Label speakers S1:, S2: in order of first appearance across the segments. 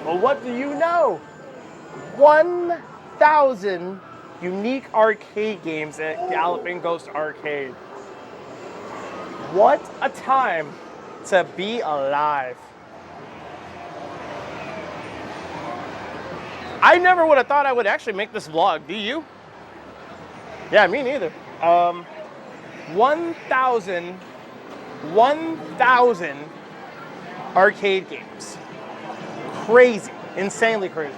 S1: Well, what do you know? 1,000 unique arcade games at Galloping Ghost Arcade. What a time to be alive. I never would have thought I would actually make this vlog. Do you? Yeah, me neither. 1,000 arcade games. Crazy, insanely crazy.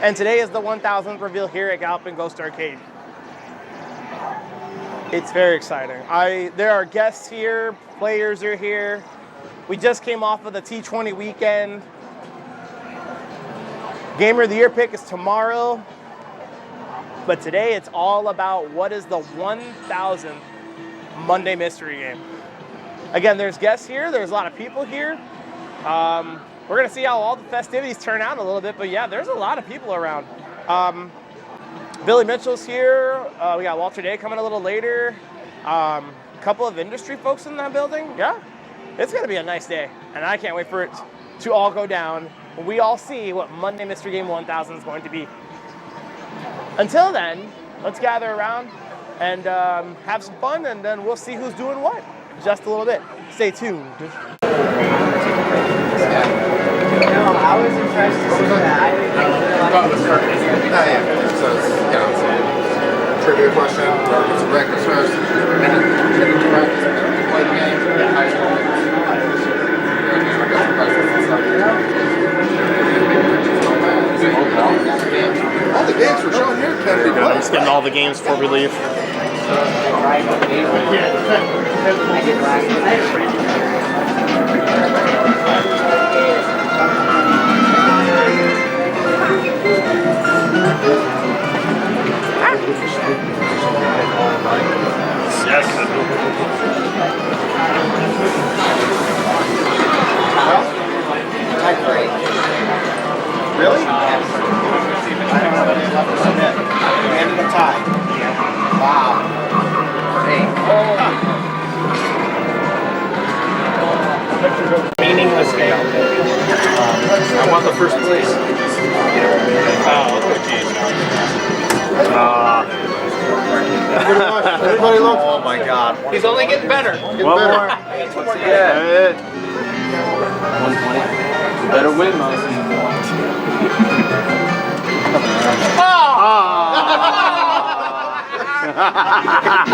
S1: And today is the 1,000th reveal here at Galloping Ghost Arcade. It's very exciting. There are guests here, players are here. We just came off of the T20 weekend. Gamer of the Year pick is tomorrow. But today it's all about what is the 1,000th Monday mystery game. Again, there's guests here, there's a lot of people here. We're gonna see how all the festivities turn out a little bit, but yeah, there's a lot of people around. Billy Mitchell's here. We got Walter Day coming a little later. A couple of industry folks in that building. Yeah, it's gonna be a nice day, and I can't wait for it to all go down when we all see what Monday Mystery Game 1000 is going to be. Until then, let's gather around and have some fun, and then we'll see who's doing what. Just a little bit. Stay tuned.
S2: No, I was impressed to see that.
S3: Trivia question, it's a breakfast first, and then play the game, high school. All the games we're showing here can be
S1: I'm just getting all the games before we leave. Yes.
S2: Really? Yes. We ended up tied. Wow. Hey. Meaningless game. I want the first place.
S3: Everybody look.
S2: Oh my God. He's only getting better.
S3: One more.
S2: Yeah.
S4: 120. You better win, Moses.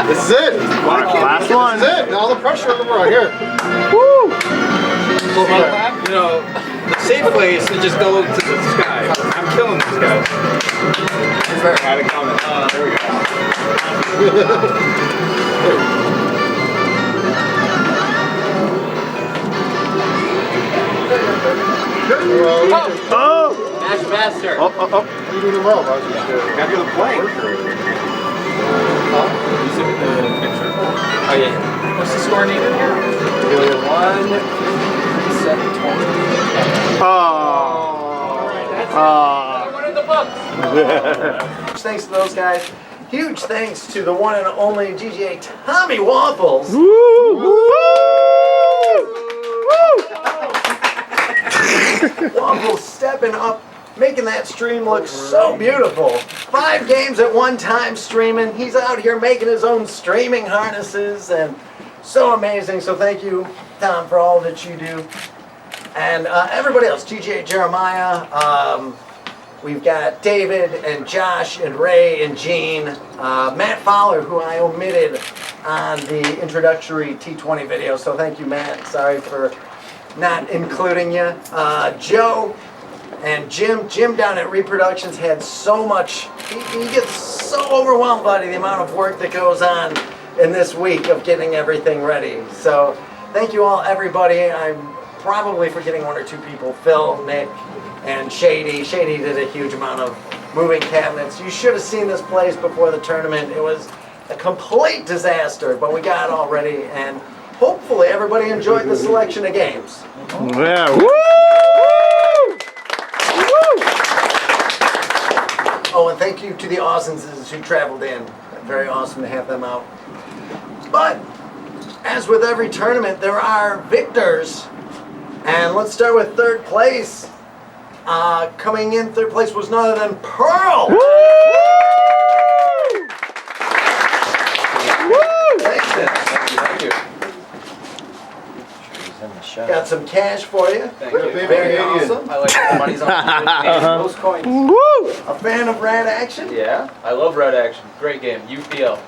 S3: This is it.
S1: Last one.
S3: This is it. All the pressure on the right here.
S1: Woo!
S4: You know, the safe way is to just go to the sky. I'm killing this guy. Is there? I had a comment. There we go.
S1: Oh!
S2: Match faster.
S1: Oh!
S3: You're doing well, bud.
S4: Gotta do the plank. You see the picture? Oh, yeah.
S2: What's the score needed here? 1-7-20.
S1: Oh!
S2: One in the books. Thanks to those guys. Huge thanks to the one and only GGA Tommy Waffles.
S1: Woo! Woo!
S2: Waffles stepping up, making that stream look so beautiful. 5 games at one time streaming. He's out here making his own streaming harnesses, and so amazing. So thank you, Tom, for all that you do. And everybody else, GGA Jeremiah, we've got David and Josh and Ray and Gene, Matt Fowler, who I omitted on the introductory T20 video. So thank you, Matt. Sorry for not including you. Joe and Jim. Jim down at Reproductions had so much, he gets so overwhelmed by the amount of work that goes on in this week of getting everything ready. So thank you all, everybody. I'm probably forgetting 1 or 2 people, Phil, Nick, and Shady. Shady did a huge amount of moving cabinets. You should have seen this place before the tournament. It was a complete disaster, but we got it all ready, and hopefully everybody enjoyed the selection of games.
S1: Yeah. Woo! Woo!
S2: Oh, and thank you to the Austinses who traveled in. Very awesome to have them out. But, as with every tournament, there are victors. And let's start with 3rd place. Coming in third place was none other than Pearl.
S1: Woo!
S4: Thank you.
S2: Got some cash for you.
S4: Thank you.
S2: Very awesome.
S4: I like the money's on those coins.
S1: Woo!
S2: A fan of Rad Action?
S4: Yeah, I love Red Action. Great game. UPL.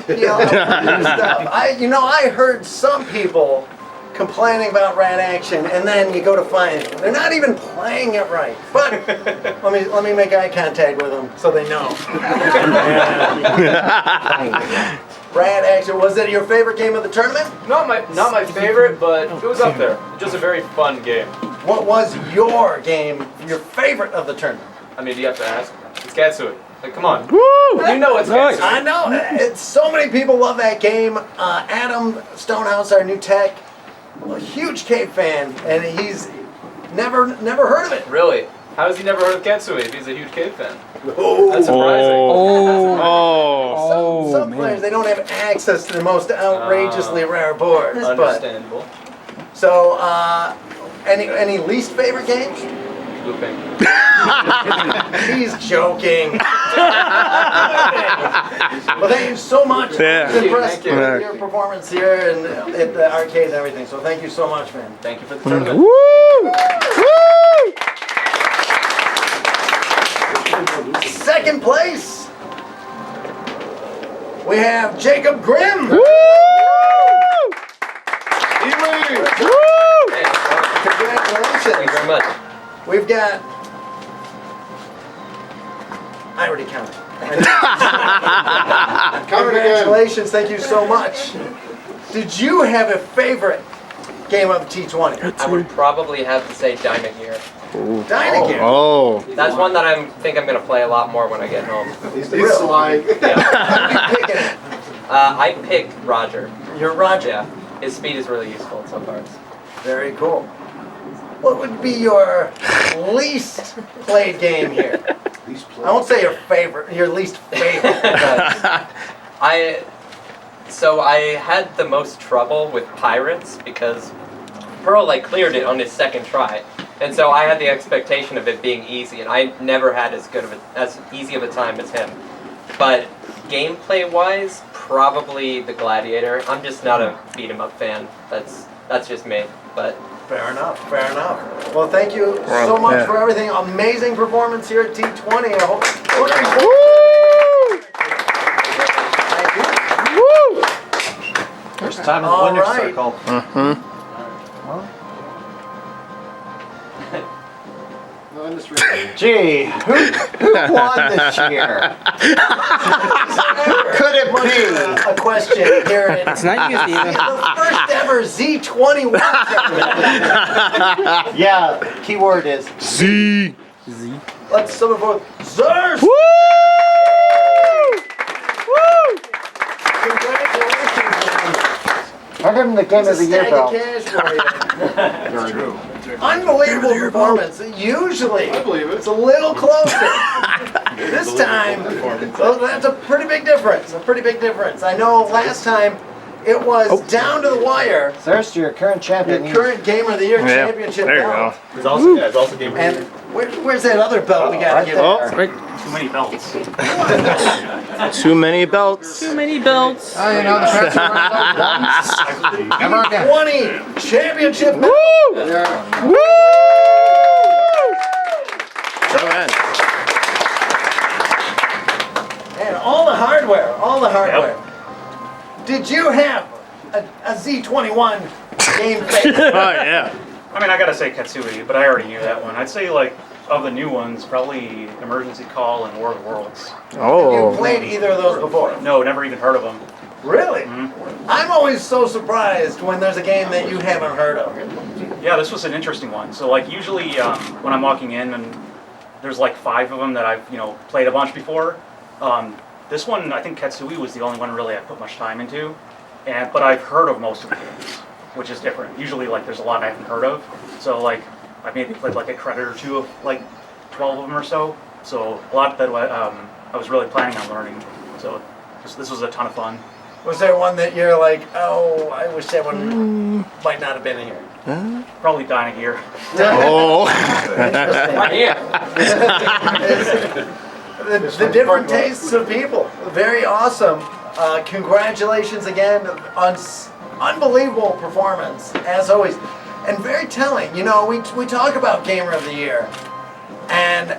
S2: Yeah, good stuff. I heard some people complaining about Rad Action, and then you go to find them. They're not even playing it right. But let me make eye contact with them so they know. Rad Action, was it your favorite game of the tournament?
S4: Not my favorite, but it was up there. Just a very fun game.
S2: What was your favorite of the tournament?
S4: I mean, you have to ask. It's Katsui. Like, come on.
S1: Woo!
S4: You know it's
S1: Nice.
S4: Katsui.
S2: I know. So many people love that game. Adam Stonehouse, our new tech, a huge Cave fan, and he's never heard of it.
S4: Really? How has he never heard of Katsui if he's a huge cave fan?
S2: Oh.
S4: That's surprising.
S2: Some players, they don't have access to the most outrageously rare boards.
S4: Understandable.
S2: So, any least favorite games?
S4: Looping.
S2: He's joking. Well, thank you so much.
S1: Yeah.
S2: I was impressed
S4: Thank you.
S2: with your performance here and at the arcade and everything. So thank you so much, man.
S4: Thank you for the tournament.
S1: Woo! Woo!
S2: Second place, we have Jacob Grimm.
S1: Woo!
S2: He wins.
S1: Woo!
S4: Hey,
S2: Congratulations.
S4: thank you very much.
S2: We've got. I already counted. Congratulations, thank you so much. Did you have a favorite game of T20?
S5: I would probably have to say Diamond Gear.
S2: Dynagame.
S1: Oh.
S5: That's one that I think I'm going to play a lot more when I get home.
S2: He's like.
S5: Yeah.
S2: Who are you picking it?
S5: I pick Roger.
S2: You're Roger.
S5: Yeah. His speed is really useful in some parts.
S2: Very cool. What would be your least played game here? I won't say your favorite, your least favorite.
S5: So I had the most trouble with Pirates because Pearl cleared it on his second try. And so I had the expectation of it being easy, and I never had as easy of a time as him. But gameplay-wise, probably the Gladiator. I'm just not a beat-em-up fan. That's just me. But
S2: Fair enough, fair enough. Well, thank you so much for everything. Amazing performance here at T20. I hope.
S1: Woo!
S6: First time in the
S2: All
S6: winner's
S2: right.
S6: circle. Gee, who won this year? Could it be?
S2: A question here. It's
S7: not you, Steven.
S2: The first ever Z21 tournament.
S6: Yeah, keyword is
S1: Z.
S2: Let's some of us. Zers!
S1: Woo! Woo!
S2: Congratulations, man.
S6: I give him the game of the year
S2: Stack of
S6: belt.
S2: cash for you. That's true. Unbelievable performance. Usually, it's a little closer. This time, so that's a pretty big difference. I know last time it was down to the wire.
S6: There's your current champion.
S2: Your current Game of the Year
S1: Yeah,
S2: championship
S1: there you
S2: belt.
S1: go.
S4: It's also, it's also game
S2: And where's that other belt we got to give
S1: Oh,
S2: her?
S1: right.
S4: too many belts.
S1: Too many belts.
S7: Too many belts.
S3: Oh, you know, the pressure runs out once. Never again.
S2: 20 championship belt.
S1: Woo!
S3: Yeah.
S1: Woo! Go ahead.
S2: And all the hardware. Did you have a Z21 game face?
S1: Oh yeah.
S8: I mean, I gotta say Katsui, but I already knew that one. I'd say, like, of the new ones, probably Emergency Call and War of the Worlds.
S2: You
S1: Oh.
S2: played either of those before?
S8: No, never even heard of them.
S2: Really? I'm always so surprised when there's a game that you haven't heard of.
S8: Yeah, this was an interesting one. So, like, usually when I'm walking in and there's like 5 of them that I've, played a bunch before. This one, I think Katsui was the only one really I put much time into. But I've heard of most of the games, which is different. Usually, like, there's a lot I haven't heard of. So, like, I've maybe played like a credit or two of like 12 of them or so. So a lot that I was really planning on learning. So this was a ton of fun.
S2: Was there one that you're like, oh, I wish that one might not have been here?
S8: Probably dying a gear.
S1: Oh.
S2: The different tastes of people. Very awesome. Congratulations again on unbelievable performance, as always. And very telling. You know, we talk about Gamer of the Year. And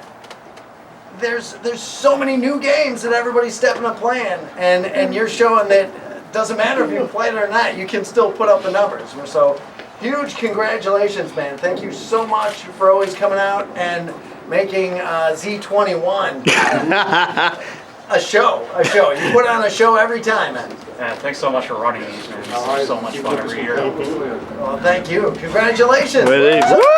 S2: there's so many new games that everybody's stepping up playing. And you're showing that it doesn't matter if you play it or not, you can still put up the numbers. So huge congratulations, man. Thank you so much for always coming out and making Z21 a show. You put on a show every time, man.
S8: Yeah, thanks so much for running these, man. It's so much fun every year.
S2: Well, thank you. Congratulations.
S1: Yeah.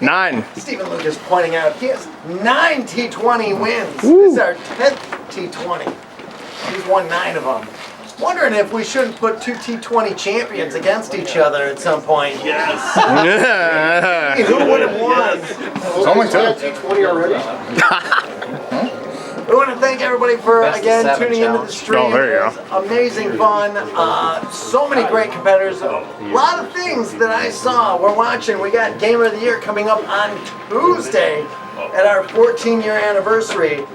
S1: 9.
S2: Stephen Lucas pointing out he has 9 T20 wins. This is our 10th T20. He's won 9 of them. Wondering if we shouldn't put 2 T20 champions against each other at some point. Yes. Who would have won?
S3: It's only 2. T20 already?
S2: We want to thank everybody for, again, tuning into the stream.
S1: Oh, there you
S2: It was amazing fun. So many great competitors. A lot of things that I saw. We're watching. We got Gamer of the Year coming up on Tuesday at our 14-year anniversary.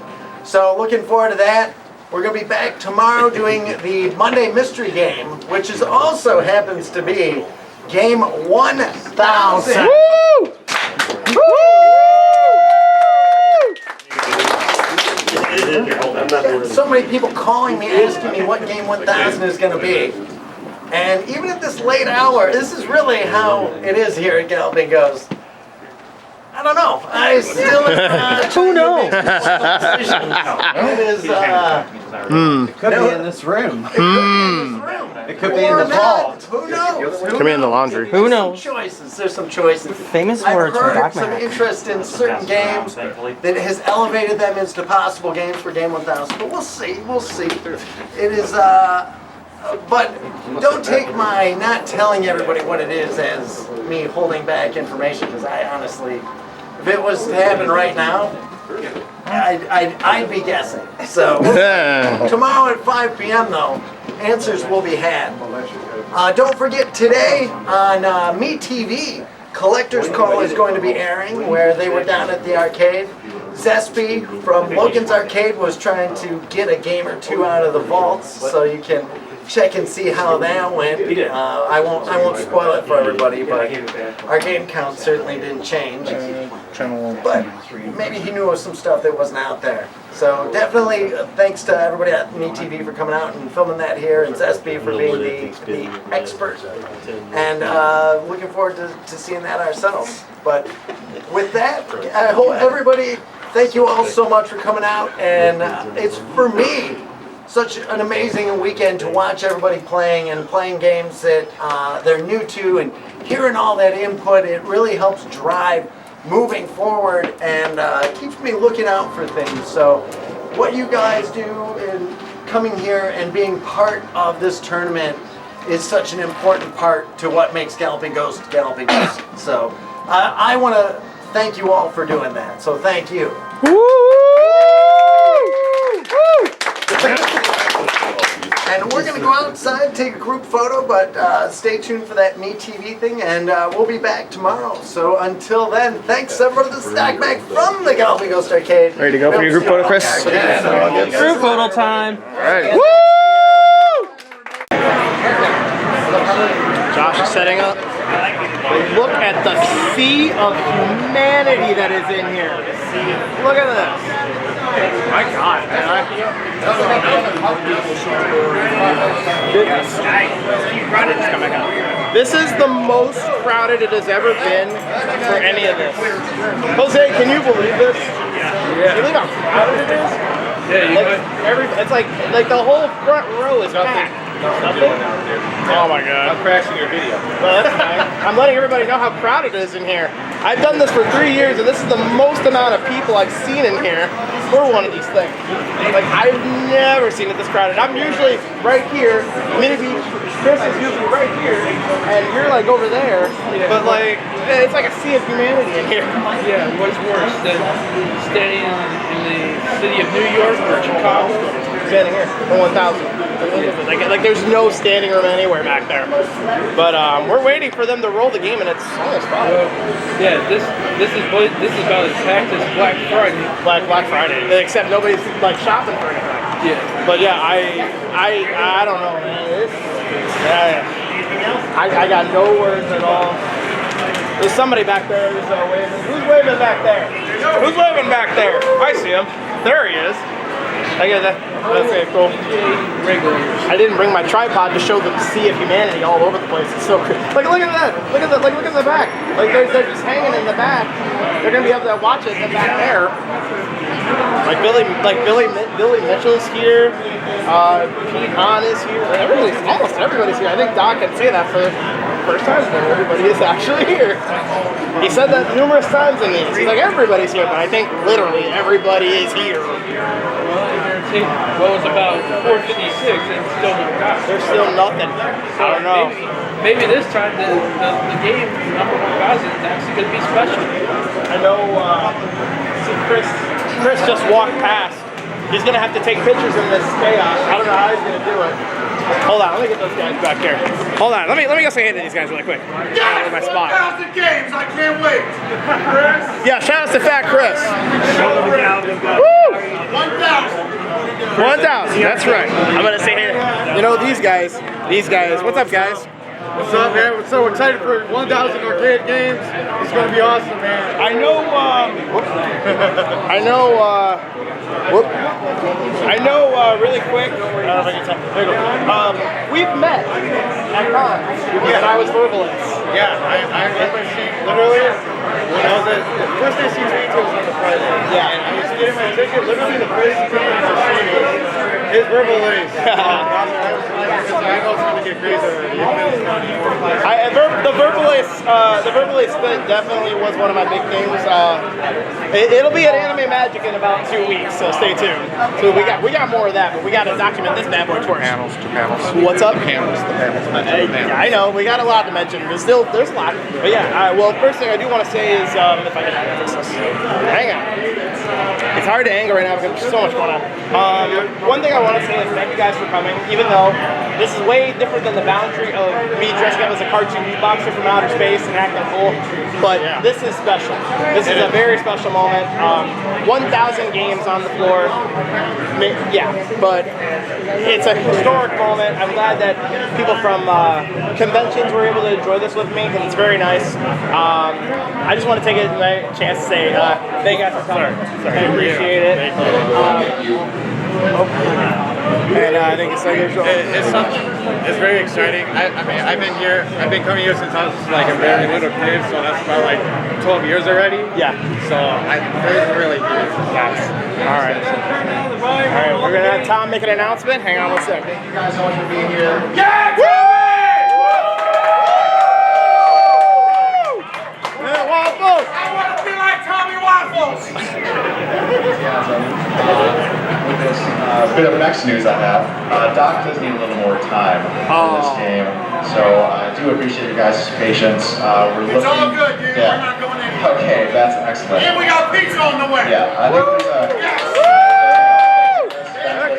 S2: So looking forward to that. We're going to be back tomorrow doing the Monday Mystery Game, which is also happens to be Game 1000.
S1: Woo!
S2: So many people calling me, asking me what Game 1000 is going to be. And even at this late hour, this is really how it is here at Galloping Goes. I don't know. I still
S1: Who knows?
S2: It is,
S6: It could be in this room. It could be in
S2: or
S6: the
S2: not.
S6: vault.
S2: Who knows?
S1: Could be in the laundry.
S2: Who knows? There's some choices.
S7: Famous
S2: I've
S7: words from
S2: heard
S7: Doc
S2: some
S7: Mac.
S2: interest in certain games that has elevated them into possible games for Game 1000. But we'll see. We'll see. It is, but don't take my not telling everybody what it is as me holding back information, because I honestly, if it was to happen right now, I'd be guessing. So tomorrow at 5 p.m. though, answers will be had. Don't forget today on MeTV, Collector's Call is going to be airing, where they were down at the arcade. Zespy from Logan's Arcade was trying to get a game or two out of the vaults, so you can check and see how that went. I won't spoil it for everybody, but our game count certainly didn't change. But maybe he knew of some stuff that wasn't out there. So definitely thanks to everybody at MeTV for coming out and filming that here, and Zespy for being the expert. And looking forward to seeing that ourselves. But with that, I hope everybody, thank you all so much for coming out. And it's for me such an amazing weekend to watch everybody playing and playing games that they're new to, and hearing all that input. It really helps drive moving forward and keeps me looking out for things. So what you guys do in coming here and being part of this tournament is such an important part to what makes Galloping Ghost Galloping Ghost. So I want to thank you all for doing that. So thank you. And we're going to go outside and take a group photo, but stay tuned for that MeTV thing, and we'll be back tomorrow. So until then, thanks everyone. This is Doc Mac from the Galloping Ghost Arcade.
S1: Ready to go for your group photo, Chris?
S7: Group photo time.
S1: All right. Woo! Josh is setting up. Look at the sea of humanity that is in here. Look at this. My God, man. This is the most crowded it has ever been for any of this. Jose, can you believe this? Yeah. Can you believe how crowded it is? Yeah, you it's like the whole front row is packed. Nothing? Oh my God.
S4: I'm crashing your video.
S1: Well, that's fine. I'm letting everybody know how crowded it is in here. I've done this for 3 years, and this is the most amount of people I've seen in here for one of these things. Like, I've never seen it this crowded. I'm usually right here. Maybe Chris is usually right here, and you're like over there. Yeah. But like, it's like a sea of humanity in here.
S9: Yeah, what's worse than standing in the city of New York or Chicago?
S1: standing here for 1,000. Like there's no standing room anywhere back there. But we're waiting for them to roll the game, and it's almost 5.
S7: Yeah, this is about as packed as Black Friday.
S1: Black Friday, except nobody's like shopping for anything.
S7: Yeah.
S1: But yeah, I don't know, man. I got no words at all. There's somebody back there who's waving. Who's waving back there? Who's waving back there? I see him. There he is. I get that. That's okay, cool. I didn't bring my tripod to show the sea of humanity all over the place. It's so cool. Like, look at that. Look at the back. Like, they're just hanging in the back. They're gonna be able to watch it in the back there. Like Billy Mitchell's here. Pete Hahn is here. Almost everybody's here. I think Doc can say that for the first time. Everybody is actually here. He said that numerous times in these. He's like, everybody's here, but I think literally everybody is here.
S7: Well, it's about 4:56 and still no cops.
S1: There's still nothing. I don't know.
S7: Maybe this time the game number 1,000 is actually going to be special.
S1: I know. See, Chris just walked past. He's gonna have to take pictures in this chaos. I don't know how he's gonna do it. Hold on, let me get those guys back there. Hold on, let me go say hey to these guys really quick.
S9: Yeah,
S1: my spot.
S9: 1,000 games, I can't wait. Chris.
S1: Yeah, shout out to Fat Chris.
S9: Woo! 1,000.
S1: 1,000, that's right. I'm gonna say hey. You know these guys. What's up, guys?
S6: What's up, man? We're so excited for 1,000 arcade games. It's gonna be awesome, man.
S1: I know, really quick, I don't know if I can tell. There you go. We've met at Con when I was Verbalist.
S6: Yeah, I remember seeing literally when I was at the first day C2 was on the Friday.
S1: Yeah.
S6: And I used to get my ticket, literally the first thing to see me is Verbalist. I know it's gonna get crazy already.
S1: The Verbalist thing definitely was one of my big things. It'll be at Anime Magic in about 2 weeks, so stay tuned. So we got more of that, but we got to document this bad boy tour.
S3: Two panels.
S1: What's up?
S3: The panels.
S1: I know, we got a lot to mention. There's a lot. But yeah, well, first thing I do want to say is, if I can fix this. Hang on. It's hard to angle right now because there's so much going on. One thing I want to say is thank you guys for coming, even though this is way different than the boundary of me dressing up as a cartoon beatboxer from outer space and acting cool. But this is special. This is a very special moment. 1,000 games on the floor. Yeah, but it's a historic moment. I'm glad that people from conventions were able to enjoy this with me because it's very nice. I just want to take my chance to say thank you guys for coming. I appreciate it. And I think it's like
S6: It's very exciting. I mean, I've been coming here since I was like a very little kid, so that's about like 12 years already.
S1: Yeah.
S6: So I'm really here.
S1: Nice. All right, we're gonna have Tom make an announcement. Hang on one second.
S2: Thank you guys so much for being here.
S9: Yeah,
S1: Waffles!
S9: I want to be like Tommy Waffles.
S10: With this bit of next news I have, Doc does need a little more time for this game, so I do appreciate you guys' patience. We're looking.
S9: It's all good, dude.
S10: Yeah.
S9: We're not going anywhere.
S10: Okay, that's excellent.
S9: And we got pizza on the way.
S10: Yeah, I think there's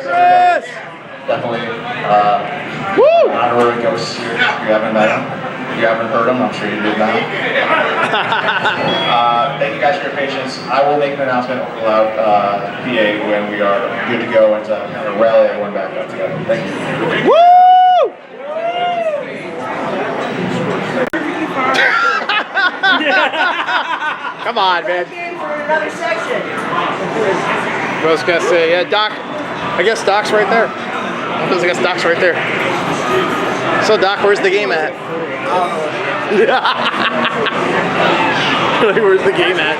S9: Yes.
S10: definitely honorary ghosts here. You haven't met him. You haven't heard him. I'm sure you did not. Thank you guys for your patience. I will make an announcement loud PA when we are good to go and to kind of rally everyone back up together. Thank you.
S1: Woo! Come on, man.
S9: Another section.
S1: I was gonna say, yeah, Doc. I guess Doc's right there. I guess Doc's right there. So Doc, where's the game at? Where's the game at?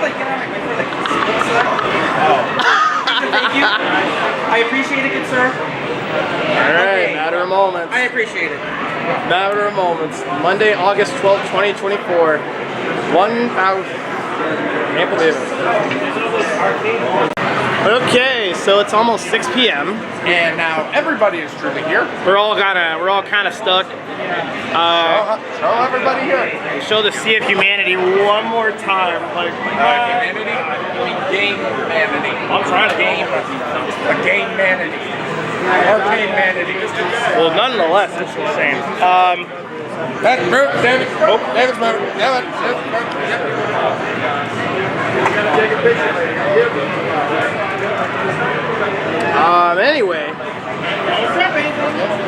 S11: Thank you. I appreciate it, good sir.
S1: All right, matter of moments.
S11: I appreciate it.
S1: Matter of moments. Monday, August 12th, 2024. 1,000. Can't believe it. Okay, so it's almost 6 p.m.
S3: And now everybody is truly here.
S1: We're all kind of stuck.
S3: Show everybody here.
S1: Show the sea of humanity one more time. Like
S3: Humanity? Game humanity.
S1: I'm trying to
S3: game. A game manity.
S6: arcade vanity.
S1: Well, nonetheless, it's insane.
S3: That's Bert, David. Oh, David's Bert. David.
S1: Anyway.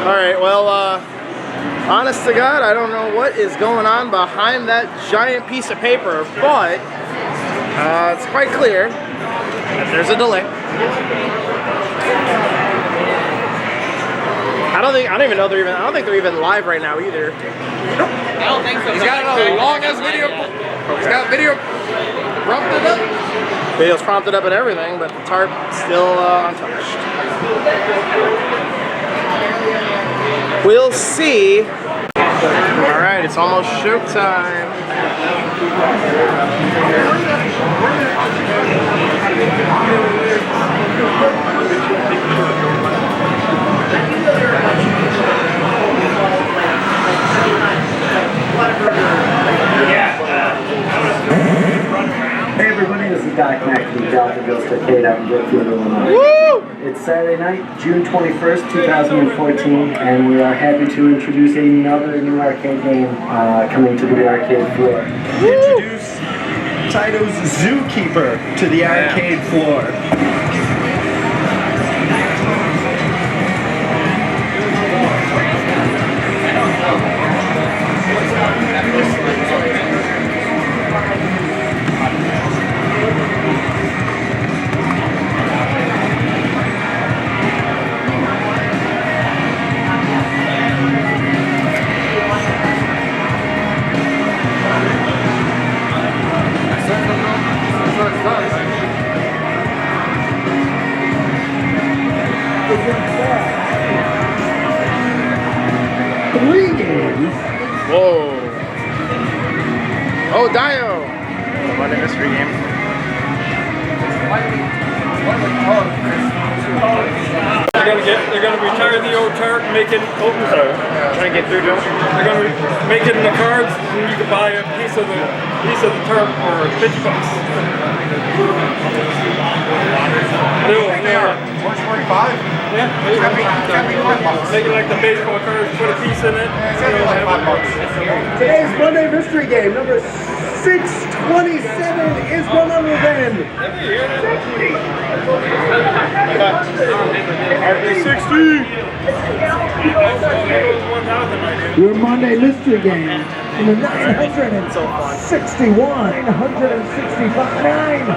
S1: All right. Well, honest to God, I don't know what is going on behind that giant piece of paper, but it's quite clear that there's a delay. I don't think they're even live right now either.
S11: I don't think so.
S3: He's got a long ass video. He's got video prompted up.
S1: Video's prompted up and everything, but the tarp still untouched. We'll see. All right, it's almost showtime.
S12: Hey everybody, this is Doc Mack from Galloping Arcade out in Brookfield, Illinois.
S1: Woo!
S12: It's Saturday night, June 21st, 2014, and we are happy to introduce another new arcade game coming to the arcade floor.
S2: Introduce Taito's Zookeeper to the arcade floor.
S12: Three games.
S1: Whoa. Oh, Dio. What a mystery game.
S6: They're gonna retire the old chart and make it. Oh, sorry.
S1: Trying to get through, Joe.
S6: They're gonna make it in the cards, and you can buy a piece of the tarp for $50.
S3: Orange 45?
S6: Yeah, make it like the baseball cards, put a piece in it.
S12: Today's Monday mystery game, number 627, is none other than... Your Monday mystery game. Number 961, 965,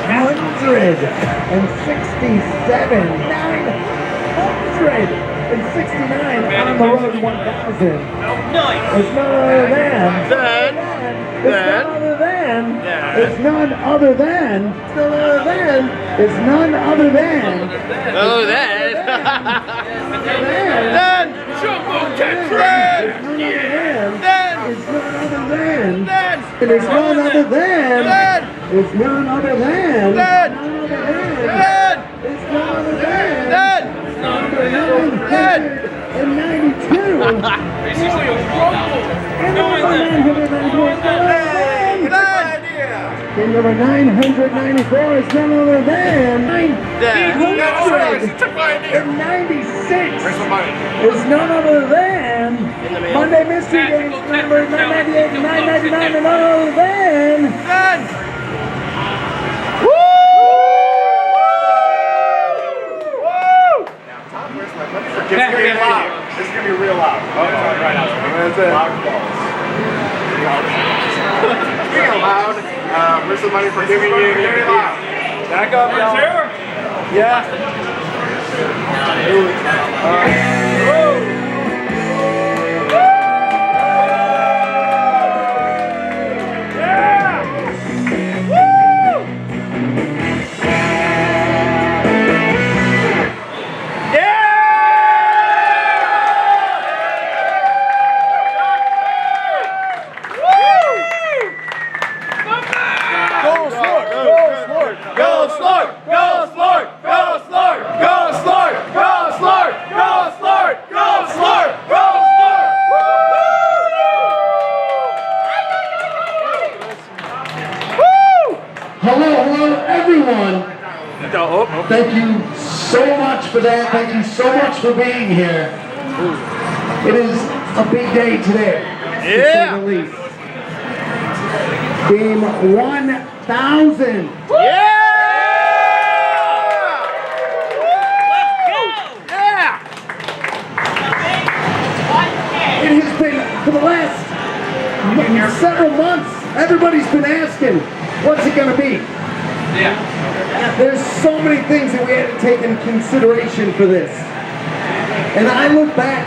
S12: 967, 969 on the road 1,000. It's none other than. It's none other than. It's none other than. It's none other than. It's none other than. It's none other than. 992. And number 994 is none other than 996. Is none other than Monday Mystery Games number 998 and 999 and none other than
S3: It's gonna be loud. This is gonna be real loud. Right out. Loud balls. Speaking of loud, where's the money for giving you very loud? Back up, y'all. Yeah.
S12: Hello, everyone. Thank you
S13: so much for that. Thank you so much for being here. It is a big day today, to say the least. Game 1,000. It has been, for the last several months, everybody's been asking, what's it going to be? There's so many things that we had to take into consideration for this. And I look back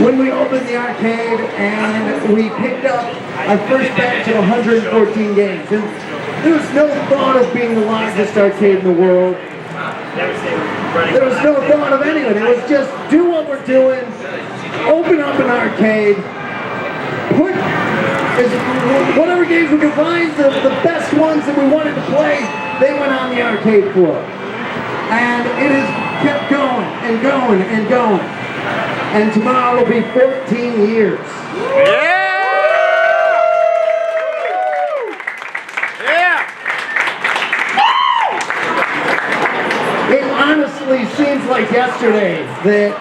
S13: when we opened the arcade and we picked up our first batch of 114 games. And there was no thought of being the largest arcade in the world. There was no thought of anything. It was just do what we're doing, open up an arcade, put whatever games we could find, the best ones that we wanted to play, they went on the arcade floor. And it has kept going and going and going. And tomorrow will be 14 years. It honestly seems like yesterday that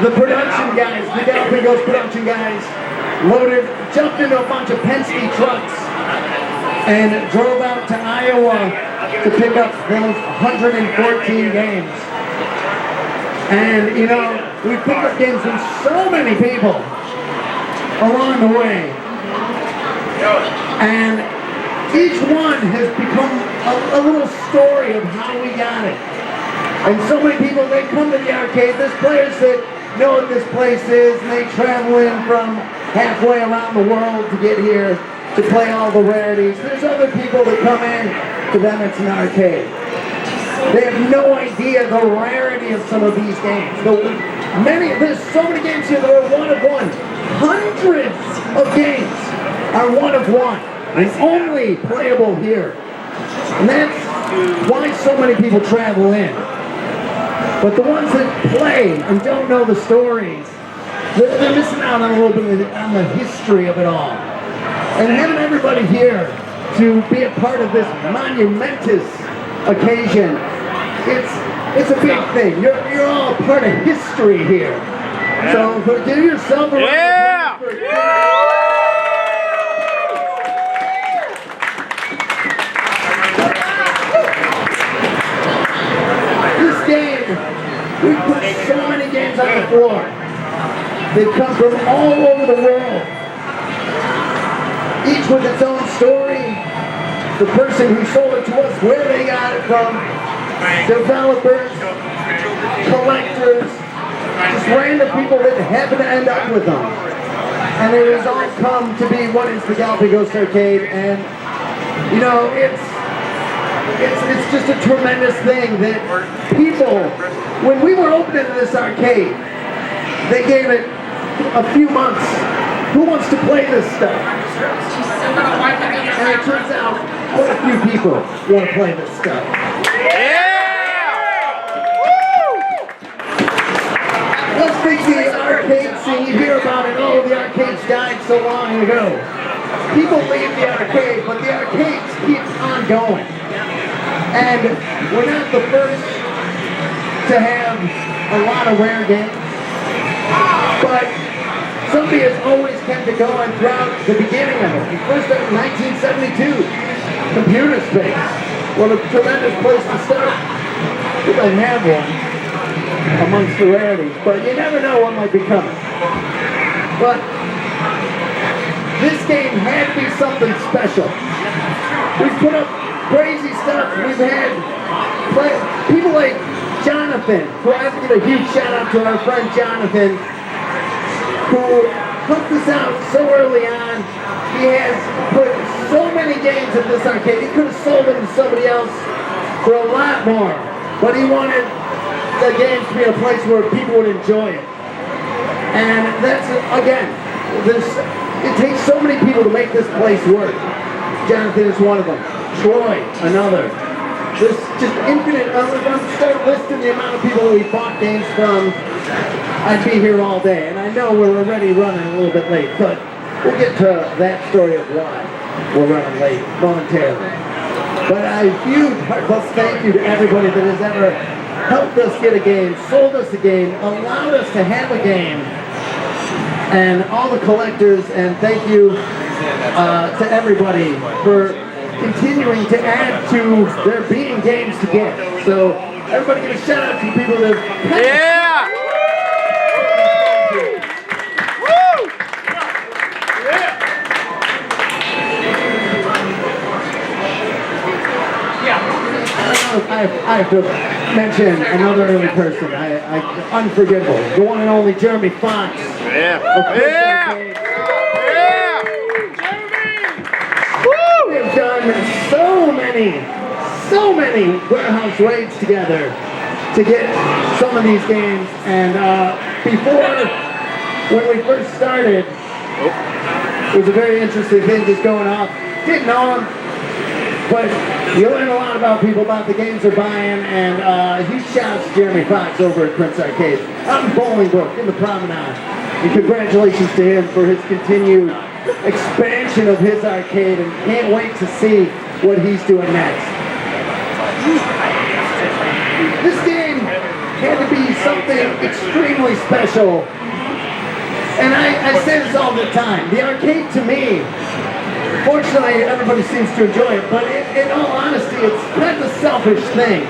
S13: the production guys, the Galloping production guys, jumped into a bunch of Penske trucks and drove out to Iowa to pick up those 114 games. And, you know, we picked up games from so many people along the way. And each one has become a little story of how we got it. And so many people, they come to the arcade, there's players that know what this place is, and they travel in from halfway around the world to get here to play all the rarities. There's other people that come in, to them it's an arcade. They have no idea the rarity of some of these games. There's so many games here that are one of one. Hundreds of games are one of one, and only playable here. And that's why so many people travel in. But the ones that play and don't know the stories, they're missing out on a little bit on the history of it all. And having everybody here to be a part of this monumentous occasion, it's a big thing. You're all a part of history here. So give yourself a round of applause. This game, we put so many games on the floor. They've come from all over the world. Each with its own story. The person who sold it to us, where they got it from, developers, collectors, just random people that happen to end up with them. And it has all come to be what is the Galloping Ghost Arcade, and you know, it's just a tremendous thing that people, when we were opening this arcade, they gave it a few months. Who wants to play this stuff? And it turns out quite a few people want to play this stuff. Let's think the arcade scene. You hear about it, oh, the arcades died so long ago. People leave the arcade, but the arcades keep on going. And we're not the first to have a lot of rare games, but somebody has always kept it going throughout the beginning of it. We first started in 1972, computer space. What a tremendous place to start. We don't have one amongst the rarities, but you never know what might be coming. But this game had to be something special. We've put up crazy stuff. We've had people like Jonathan, who I have to give a huge shout out to our friend Jonathan, who hooked us out so early on. He has put so many games at this arcade. He could have sold them to somebody else for a lot more, but he wanted the games to be a place where people would enjoy it. And that's, again, it takes so many people to make this place work. Jonathan is one of them. Troy, another. There's just infinite. I'm going to start listing the amount of people we bought games from. I'd be here all day, and I know we're already running a little bit late, but we'll get to that story of why we're running late momentarily. But a huge heartfelt thank you to everybody that has ever helped us get a game, sold us a game, allowed us to have a game, and all the collectors, and thank you to everybody for continuing to add to there being games to get. So everybody give a shout out to people that have...
S1: Yeah!
S13: I have to mention another early person. Unforgettable. The one and only Jeremy Fox.
S1: Yeah.
S13: We have done so many warehouse raids together to get some of these games. And before, when we first started, it was a very interesting thing just going off. Didn't know him. But you learn a lot about people, about the games they're buying, and huge shout out to Jeremy Fox over at Prince Arcade out in Bolingbrook in the Promenade. And congratulations to him for his continued expansion of his arcade, and can't wait to see what he's doing next. This game had to be something extremely special. And I say this all the time. The arcade to me, fortunately, everybody seems to enjoy it, but in all honesty, it's kind of a selfish thing.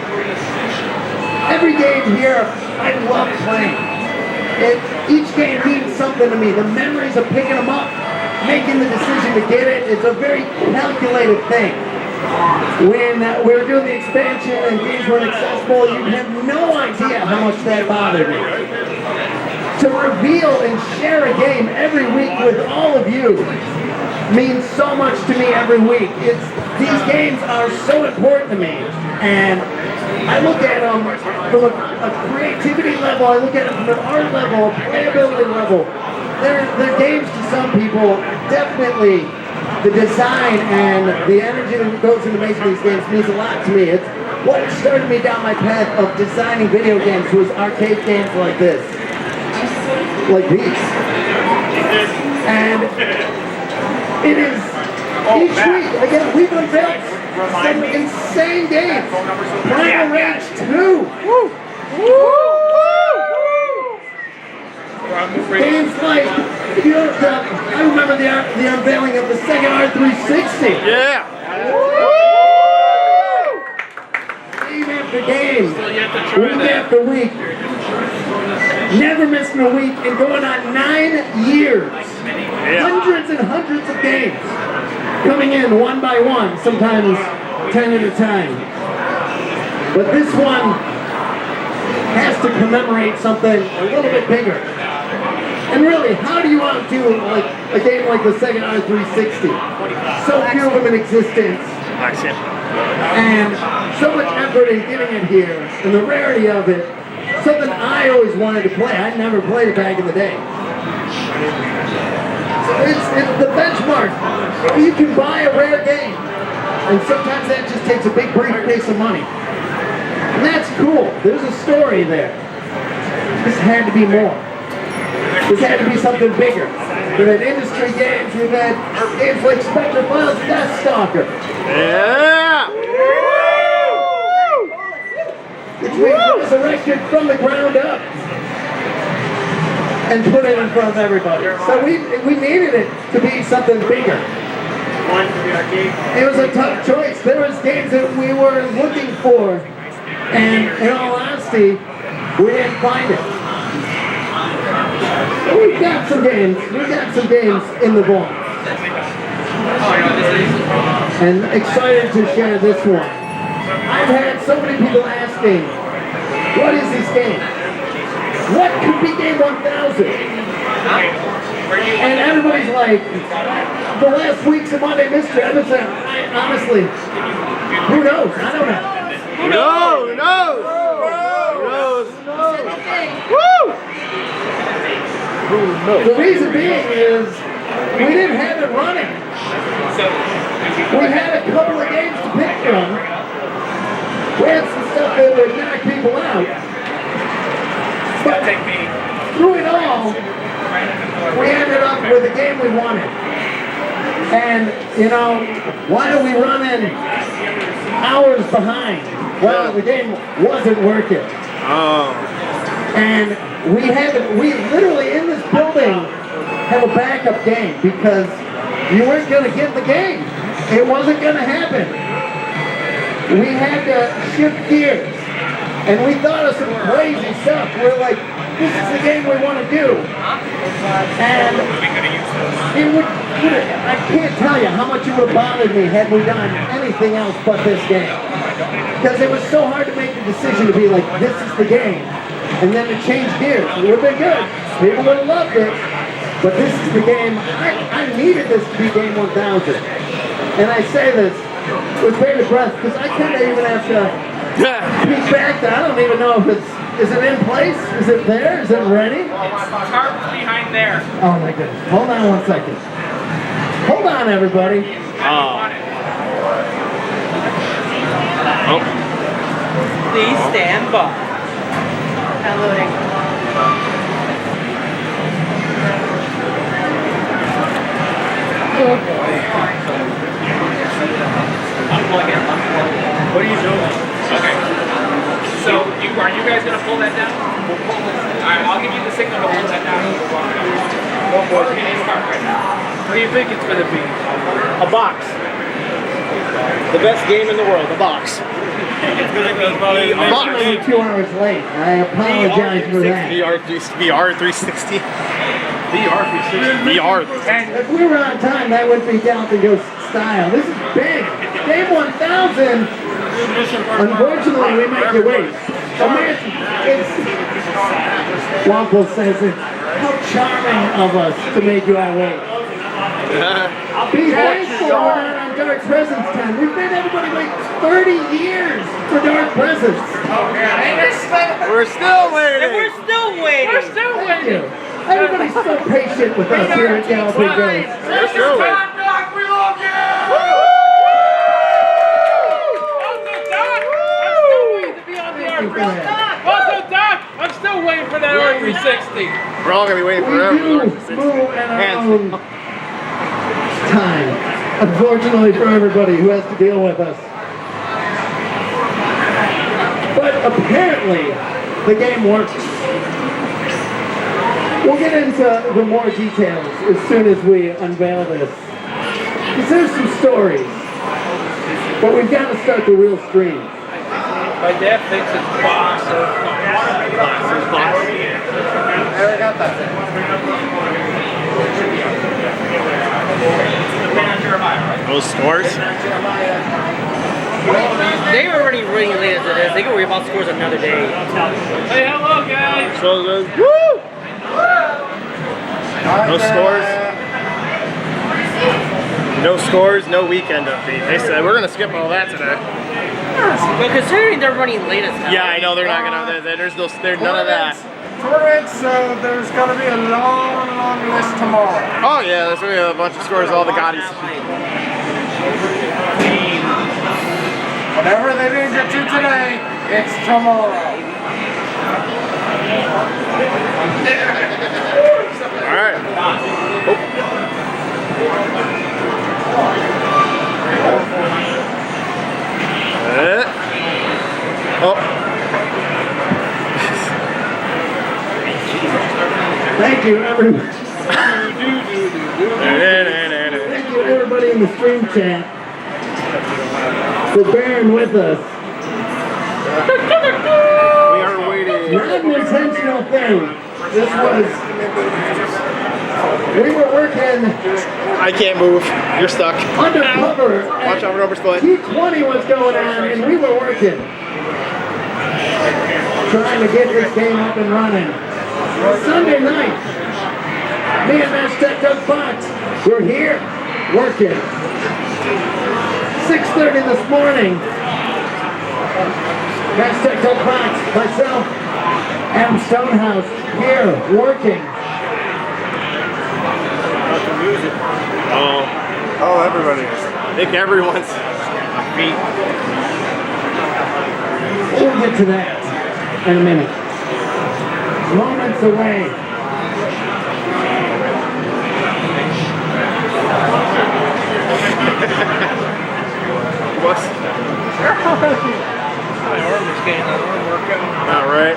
S13: Every game here, I love playing. Each game means something to me. The memories of picking them up, making the decision to get it, it's a very calculated thing. When we were doing the expansion and games weren't accessible, you have no idea how much that bothered me. To reveal and share a game every week with all of you means so much to me every week. These games are so important to me, and I look at them from a creativity level, I look at them from an art level, a playability level. They're games to some people. Definitely the design and the energy that goes into making these games means a lot to me. It's what started me down my path of designing video games was arcade games like this. Like these. And it is each week, again, we've unveiled some insane games. Primal Rage 2. Games like, I remember the unveiling of the second R360.
S1: Yeah.
S13: Game after game, week after week. Never missing a week and going on 9 years. Hundreds and hundreds of games coming in one by one, sometimes 10 at a time. But this one has to commemorate something a little bit bigger. And really, how do you outdo like a game like the second R360? So few of them in existence. And so much effort in getting it here, and the rarity of it. Something I always wanted to play. I never played it back in the day. So it's the benchmark. You can buy a rare game, and sometimes that just takes a big briefcase of money. And that's cool. There's a story there. This had to be more. This had to be something bigger. We've had industry games. We've had games like Spectre Files, Death Stalker.
S1: Yeah!
S13: Which we resurrected from the ground up and put it in front of everybody. So we needed it to be something bigger. It was a tough choice. There was games that we were looking for, and in all honesty, we didn't find it. But we've got some games. We've got some games in the vault. And excited to share this one. I've had so many people asking, what is this game? What could be game 1000? And everybody's like, the last weeks of Monday Mystery, I've been saying, honestly, who knows? I don't know.
S1: Who knows? Who knows? Woo! Who knows?
S13: The reason being is, we didn't have it running. We had a couple of games to pick from. We had some stuff that would knock people out. But through it all, we ended up with a game we wanted. And, you know, why are we running hours behind? Well, the game wasn't working.
S3: Oh.
S13: And we literally in this building have a backup game because you weren't going to get the game. It wasn't going to happen. We had to shift gears. And we thought of some crazy stuff. We're like, this is the game we want to do. And it would, I can't tell you how much it would have bothered me had we done anything else but this game. Because it was so hard to make the decision to be like, this is the game. And then to change gears. It would have been good. People would have loved it. But this is the game. I needed this to be game 1000. And I say this with bated breath because I kind of even have to peek back there. I don't even know if is it in place? Is it there? Is it ready?
S7: It's carved behind there.
S13: Oh my goodness. Hold on one second. Hold on, everybody.
S11: Oh. Please stand by. Downloading.
S7: Oh boy. Unplugging. What are you doing? Okay. So, are you guys going to pull that down? We'll pull this. Alright, I'll give you the signal to pull that down. What do you think it's going to be?
S1: A box. The best game in the world, a box.
S7: It's going to be
S13: I'm 2 hours late. I apologize for that.
S3: VR 360.
S7: VR 360.
S3: VR.
S13: If we were on time, that would be Galloping style. This is big. Game 1000. Unfortunately, we make you wait. Waffle says it. How charming of us to make you all wait. Be thankful we're not on Dark Presents time. We've made everybody wait 30 years for Dark Presents.
S3: We're still waiting.
S11: We're still waiting.
S7: We're still
S13: Thank
S7: waiting.
S13: you. Everybody's so patient with us here at Galloping Ghost.
S3: We're still waiting.
S7: Doc, we love you! Also, Doc, I'm still waiting for that R360.
S3: We're all gonna be waiting
S13: We
S3: forever.
S13: do move in our own time. Unfortunately for everybody who has to deal with us. But apparently, the game works. We'll get into the more details as soon as we unveil this. Because there's some stories. But we've got to start the real stream.
S7: My dad thinks it's box.
S3: I never got that. Those scores?
S11: They were already really late as it is. They can worry about scores another day.
S7: Hey, hello, guys.
S3: So good. Woo! No scores. No scores, no weekend update. They said we're gonna skip all that today.
S11: But considering they're running late as hell.
S3: Yeah, I know they're not gonna. There's none of that.
S9: Tournaments, there's going to be a long, long list tomorrow.
S3: Oh yeah, there's gonna be a bunch of scores. All the Gottis.
S9: Whatever they didn't get to today, it's tomorrow.
S3: All right.
S13: Thank you, everybody. Thank you, everybody in the stream chat, for bearing with us.
S3: We are waiting.
S13: Not an intentional thing. This was. We were working
S3: I can't move. You're stuck.
S13: undercover.
S3: Watch out for rubber split.
S13: T20 was going on, and we were working, trying to get this game up and running. Sunday night, me and Master Doug Fox, we're here, working. 6:30 this morning, Master Doug Fox, myself, Adam Stonehouse, here, working.
S3: Oh, everybody is. I think everyone's feet.
S13: We'll get to that in a minute. Moments away.
S3: What?
S7: My arm is getting an arm workout.
S3: All right.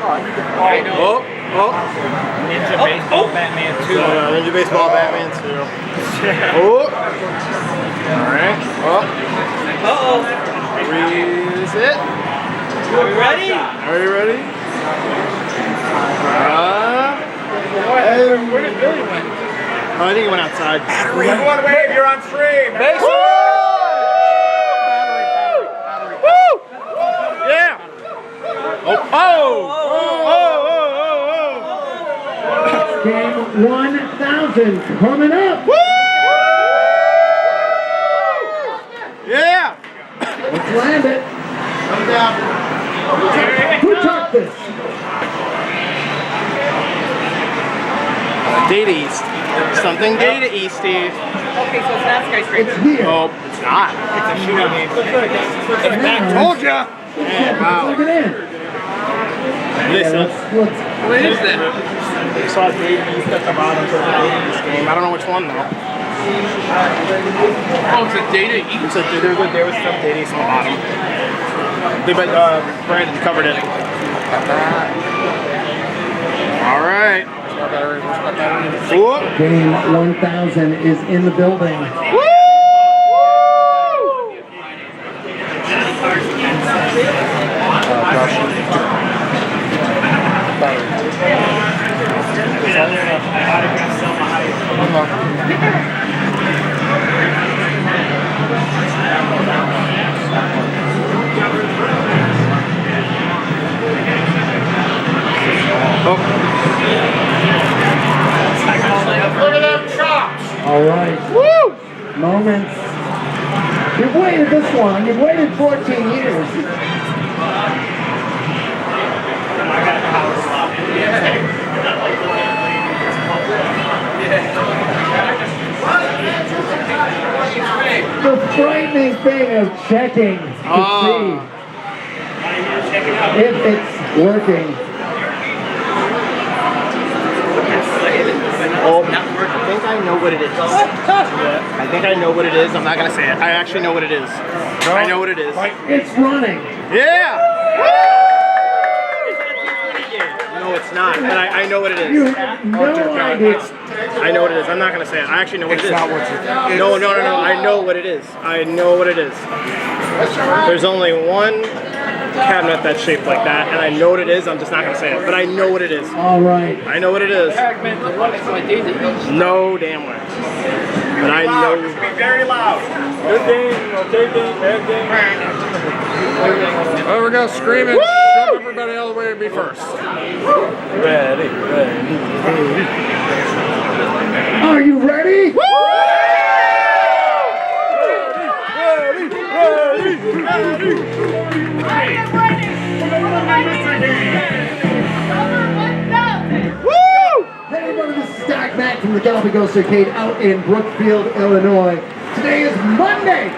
S1: through. Oh. All right. Oh.
S11: Uh-oh.
S1: Freeze it.
S11: Ready?
S1: Are you ready?
S3: Where did Billy went?
S1: Oh, I think he went outside.
S3: Everyone wave, you're on stream.
S1: Make some Woo! Yeah! Oh!
S13: Game 1000 coming up.
S1: Woo! Yeah!
S13: Let's land it.
S1: Come down.
S13: Who took this?
S1: Data East. Something Data Easty.
S11: Okay, so it's not skyscraper.
S13: It's here.
S1: Oh, it's not.
S3: It's a shootout game.
S1: Told ya! Yeah, wow.
S13: Plug it in.
S1: Listen.
S11: What is that?
S1: I saw Data East at the bottom for the Data East game. I don't know which one though.
S11: Oh, it's a Data East.
S1: There was some Data East on the bottom. Brandon covered it. All right.
S13: Game 1000 is in the building.
S1: Woo!
S3: Look at them chops.
S13: All right.
S1: Woo!
S13: Moments. You've waited this long. You've waited 14 years. The frightening thing of checking to see if it's working.
S1: Oh, I think I know what it is. I think I know what it is. I'm not gonna say it. I actually know what it is. I know what it is.
S13: It's running.
S1: Yeah! No, it's not. But I know what it is.
S13: You have no idea.
S1: I know what it is. I'm not gonna say it. I actually know what it is.
S3: It's not what you think.
S1: No. I know what it is. I know what it is. There's only one cabinet that's shaped like that, and I know what it is. I'm just not gonna say it, but I know what it is.
S13: All right.
S1: I know what it is. No damn way. But I know.
S3: Just be very loud.
S1: Good game. Okay, bad game.
S3: Oh, we're gonna scream and shove everybody all the way to be first.
S1: Ready.
S13: Are you ready? Hey everybody, this is Doc Mack from the Galloping Arcade out in Brookfield, Illinois. Today is Monday,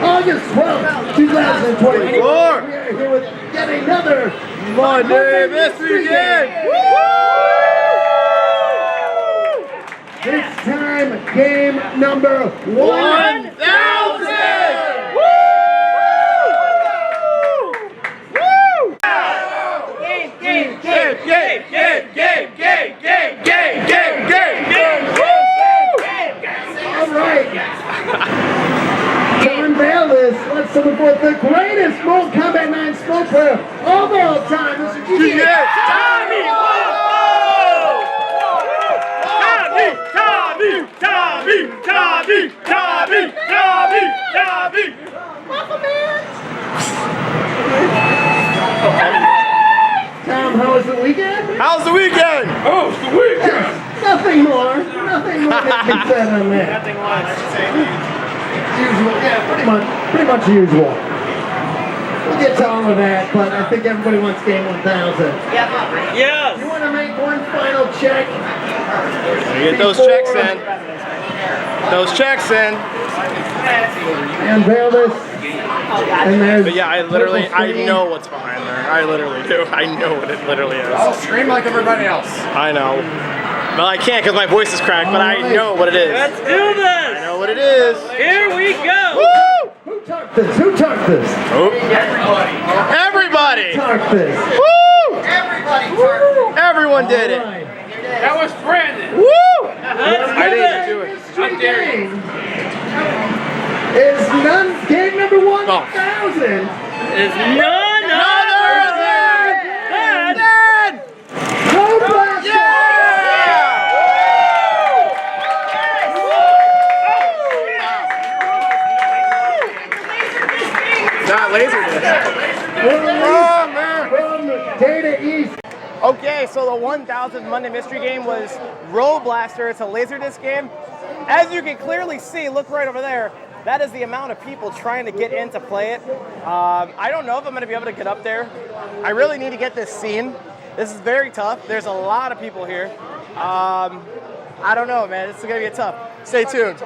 S13: August 12th, 2024. We are here with yet another
S1: Monday Mystery Game!
S13: This time, game number 1000! To unveil this, let's celebrate forth the greatest Mortal Kombat 9 smoke player of all time. This is Tommy! Tom, how was the weekend?
S1: How's the weekend?
S3: Oh, it's the weekend.
S13: Nothing more can be said on that.
S1: Nothing less.
S13: Usual, yeah, pretty much usual. We'll get to all of that, but I think everybody wants game 1000.
S11: Yes.
S13: You want to make one final check?
S1: Get those checks in.
S13: Unveil this. And there's
S1: But yeah, I know what's behind there. I literally do. I know what it literally is.
S3: I'll scream like everybody else.
S1: I know. Well, I can't because my voice is cracked, but I know what it is.
S11: Let's do this.
S1: I know what it is.
S11: Here we go.
S1: Woo!
S13: Who took this? Who took this?
S1: Oh. Everybody!
S13: Took this.
S1: Woo! Everyone did it.
S13: All right.
S3: That was Brandon.
S1: Woo!
S11: Let's do
S1: I didn't
S11: it.
S1: do it.
S13: mystery game is game number 1000.
S1: Is none other than
S13: Road Blaster!
S3: Not Laserdisc.
S13: Oh, man. From Data East.
S1: Okay, so the 1000th Monday Mystery Game was Road Blaster. It's a Laserdisc game. As you can clearly see, look right over there, that is the amount of people trying to get in to play it. I don't know if I'm going to be able to get up there. I really need to get this scene. This is very tough. There's a lot of people here. I don't know, man. This is going to be tough. Stay tuned.